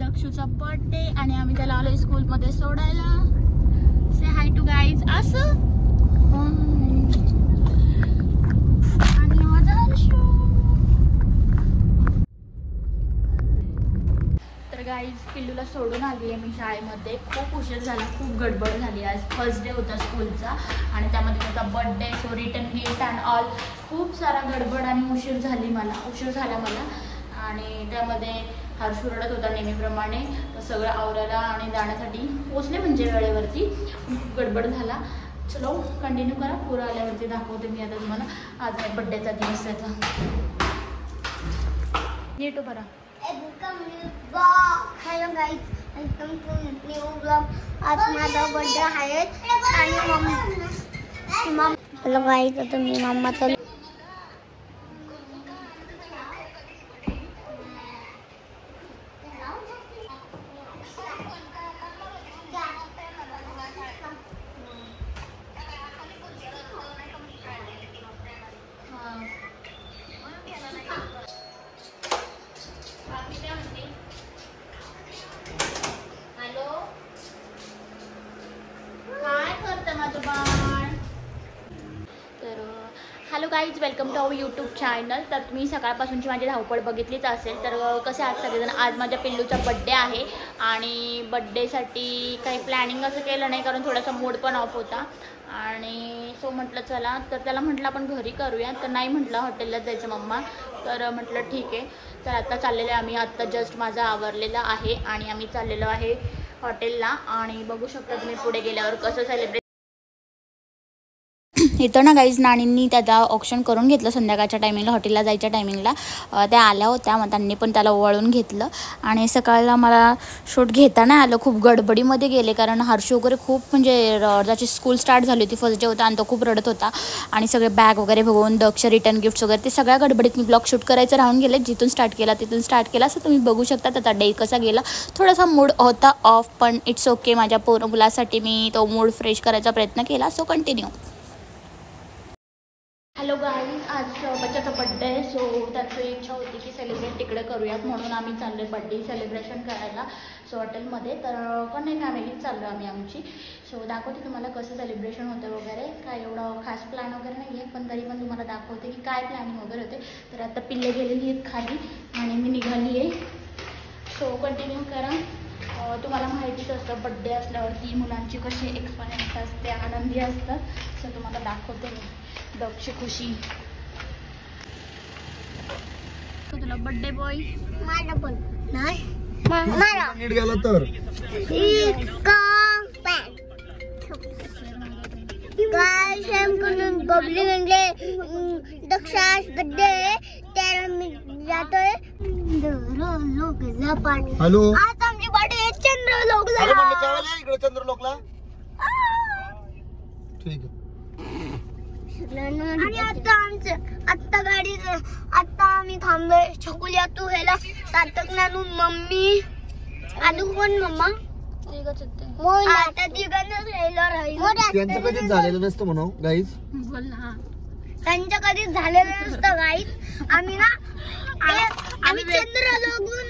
दक्षूचा birthday आणि आम्ही त्याला आलोय स्कूल मध्ये सोडायला. से हाय टू गाईज असं. आणि माझा हर्षू. तर गाईज पिल्लूला सोडून आली आहे मी शाळेमध्ये. खूप उशीर झाला, खूप गडबड झाली. आज फर्स्ट डे होता स्कूलचा आणि त्यामध्ये त्याचा birthday, so return gift and all. खूप सारा गडबड आणि उशीर झाला मला. आणि त्यामध्ये हर्षू रडत होता नेहमीप्रमाणे. सगळं आवरायला आणि जाण्यासाठी पोचले म्हणजे वेळेवरती. खूप गडबड झाला. चलो कंटिन्यू करा, पुरं आल्यावरती दाखवते मी आता तुम्हाला. आज बड्डेचा दिवस त्याचा. येतो बरं. Hello guys, welcome to new blog. आज माझा बर्थडे आहे आणि हॅलो गाईज, आता मी मम्माचा hello guys, welcome to our YouTube channel. तर तुम्ही सकाळपासूनची माझी धावपळ बघितलीच असेल. तर कसे आज सगळेजण, आज माझ्या पिल्लूचा बड्डे आहे आणि बड्डेसाठी काही प्लॅनिंग असं केलं नाही कारण थोडासा मूड पण ऑफ होता. आणि सो म्हटलं चला, तर त्याला म्हटलं आपण घरी करूया. तर नाही म्हटलं हॉटेललाच जायचं मम्मा. तर म्हटलं ठीक आहे. तर आता चाललेलं आहे आम्ही. आत्ता जस्ट माझा आवरलेला आहे आणि आम्ही चाललेलो आहे हॉटेलला. आणि बघू शकता तुम्ही पुढे गेल्यावर कसं सेलिब्रेट. इथं ना गाईज नाणींनी त्याचा ऑप्शन करून घेतलं संध्याकाळच्या टायमिंगला, हॉटेलला जायच्या टायमिंगला. त्या आल्या होत्या, मग त्यांनी पण त्याला ओवाळून घेतलं. आणि सकाळला मला शूट घेता नाही आलं, खूप गडबडीमध्ये गेले कारण हर्षू वगैरे खूप म्हणजे त्याची स्कूल स्टार्ट झाली होती, फर्स्ट डे होता आणि तो खूप रडत होता. आणि सगळे बॅग वगैरे बघून दक्ष रिटर्न गिफ्ट्स वगैरे ते सगळ्या गडबडीत मी ब्लॉग शूट करायचं राहून गेले. जिथून स्टार्ट केला असं तुम्ही बघू शकता. त्याचा डे कसा गेला, थोडासा मूड होता ऑफ, पण इट्स ओके. माझ्या मुलासाठी मी तो मूड फ्रेश करायचा प्रयत्न केला. So continue. हॅलो गाईज, आज बच्चाचा बड्डे आहे. सो त्याची इच्छा होती की सेलिब्रेट तिकडे करूयात, म्हणून आम्ही चाललो बड्डे सेलिब्रेशन करायला सो हॉटेलमध्ये. तर पण नाही, फॅमिलीच चाललो आम्ही आमची. सो दाखवते तुम्हाला कसं सेलिब्रेशन होतं वगैरे. काय एवढं खास प्लॅन वगैरे नाही आहे, पण तरी पण तुम्हाला दाखवते की काय प्लॅनिंग वगैरे होते. तर आता पिल्ले गेलेली आहेत खाली आणि मी निघाली आहे. सो कंटिन्यू करा. तुम्हाला माहितीच असतं बड्डे असल्यावरती मुलांची कशी एक्सपिरियन्स असते, आनंदी असतात. सो तुम्हाला दाखवते मी दक्ष खुशी. तुला बर्थडे बॉय माझा पण नाही मला नीट गेला तर काय सेम करून बबली म्हणजे दक्षास बर्थडे त्याला मी जातोय लोकला. हॅलो, आज आमची बर्थडे चंद्रलोकला. अरे म्हणलं चावले इकडे चंद्रलोकला. ठीक आहे. आणि आता आम्ही थांबलोय छकुल्या तू ह्याला सार्थक नानू मम्मी आणि कोण मम्मा आता तिघांनाच त्यांचं कधीच झालेलं नसतं म्हणून गाईज. बोल ना. त्यांचं कधीच झालेलं नसतं गाईज. आम्ही चंद्रलोकून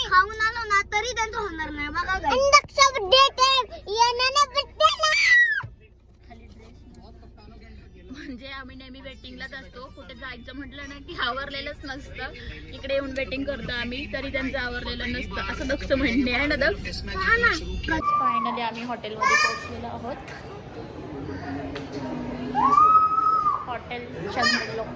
खाऊन आलो ना तरी त्यांचं होणार नाही बघा गाईज. म्हणजे आम्ही नेहमी वेटिंगलाच असतो. कुठे जायचं म्हटलं ना की आवरलेलंच नसतं. इकडे येऊन वेटिंग करतो आम्ही तरी त्यांचं आवरलेलं नसतं, असं दक्ष म्हणणे आहे ना दक्ष. फायनली आम्ही हॉटेलमध्ये पोहोचलेलो आहोत. हॉटेल चंद्रलोक.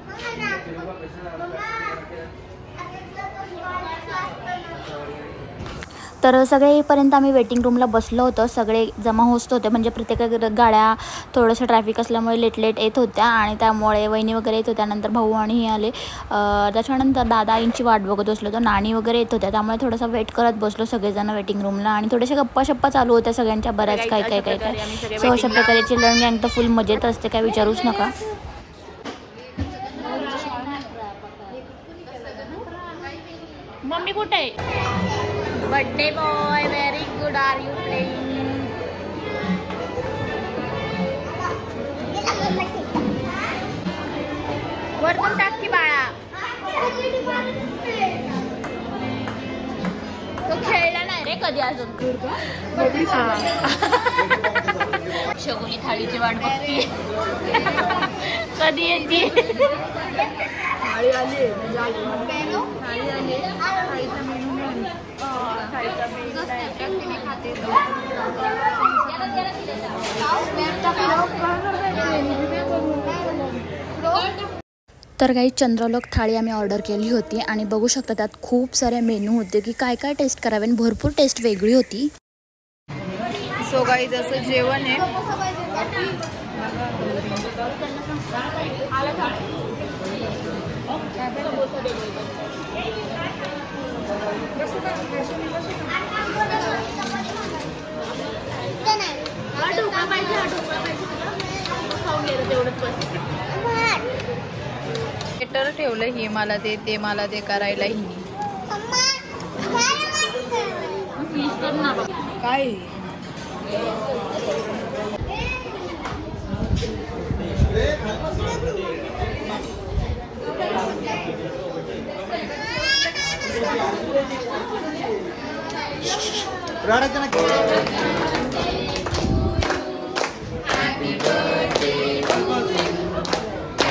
तर सगळे येईपर्यंत आम्ही वेटिंग रूमला बसलो होतो. सगळे जमा होत होते म्हणजे प्रत्येक गाड्या थोडंसं ट्रॅफिक असल्यामुळे लेट येत होत्या आणि त्यामुळे वहिनी वगैरे येत होत्या. नंतर भाऊ आणि हे आले. त्याच्यानंतर दादा आईंची वाट बघत बसलो होतो. नाणी वगैरे येत होत्या, त्यामुळे थोडंसं वेट करत बसलो सगळेजण वेटिंग रूमला. आणि थोड्याशा गप्पा चालू होत्या सगळ्यांच्या, बऱ्याच काय. सो अशा प्रकारे चिल्ड्रन गँग तर फुल मजेत असते, काय विचारूच नका. मम्मी कुठे आहे? Birthday boy, very good. Are you playing? वरतून टाक की बाळा. तो खेळला नाही. कधी अजून शगुनी थाळीची वाट बघते कधी येते. तर काही चंद्रलोक थाळी आम्ही ऑर्डर केली होती आणि बघू शकता त्यात खूप सारे मेनू होते की काय काय टेस्ट करावे आणि भरपूर टेस्ट वेगळी होती. सो गाईज जसं जेवण आहे थिएटर ठेवलं ही मला ते मला ते करायला ही काय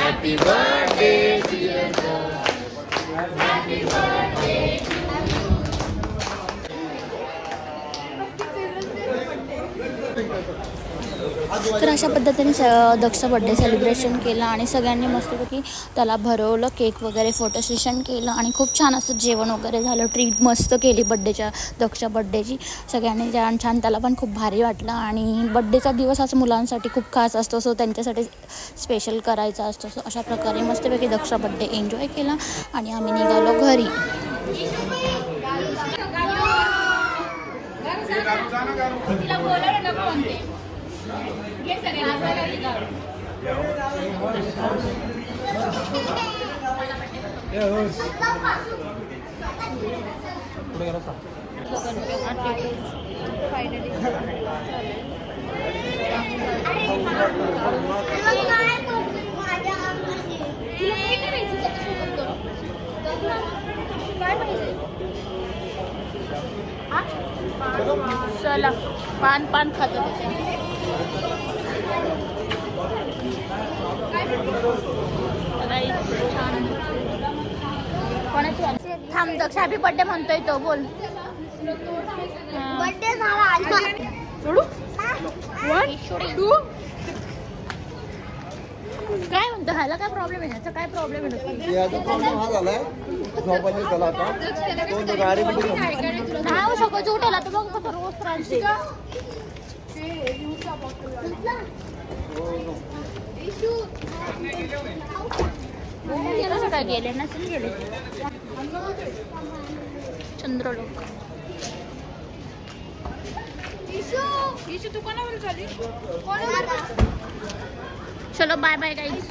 Happy birthday, dear sir. Happy birthday. तर अशा पद्धतीने दक्ष बड्डे सेलिब्रेशन केलं आणि सगळ्यांनी मस्तपैकी त्याला भरवलं, केक वगैरे फोटो सेशन केलं आणि खूप छान असं जेवण वगैरे झालं. ट्रीट मस्त केली दक्षच्या बड्डेची सगळ्यांनी छान छान. त्याला पण खूप भारी वाटलं आणि बड्डेचा दिवस असं मुलांसाठी खूप खास असतो, सो त्यांच्यासाठी स्पेशल करायचा असतो. सो अशा प्रकारे मस्तपैकी दक्ष बड्डे एन्जॉय केला आणि आम्ही निघालो घरी. चला पान पान खातो थांब दक्ष हॅपी बर्थडे म्हणतोय तो बोल. बर्थडे झाला काय म्हणतो ह्याला काय प्रॉब्लेम आहे? ह्याचा काय प्रॉब्लेम आहे? नाही होऊ शकत उठेला तर बघ कसं रोज त्रास कसं काय गेले नसेल गेले. चंद्रलोक चलो बाय बाय गाईज.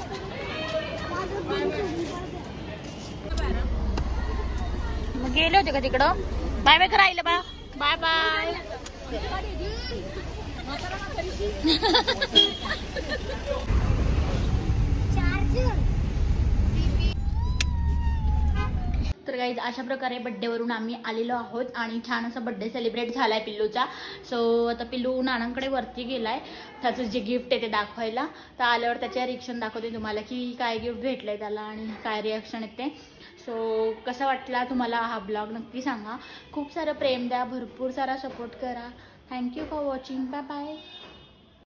मग गेले होते का तिकडं? बाय बाय करायला बा. Bye bye. तर गाईज अशा प्रकारे बड्डेवरून आम्ही आलेलो आहोत आणि छान असा बड्डे सेलिब्रेट झाला आहे पिल्लूचा. सो आता पिल्लू नानांकडे वरती गेला आहे त्याचं जे गिफ्ट आहे ते दाखवायला. तर आल्यावर त्याच्या रिॲक्शन दाखवते तुम्हाला की काय गिफ्ट भेटलं आहे त्याला आणि काय रिॲक्शन येते. सो कसा वाटला तुम्हाला हा ब्लॉग नक्की सांगा. खूप सारं प्रेम द्या, भरपूर सारा सपोर्ट करा. Thank you for watching. Bye bye.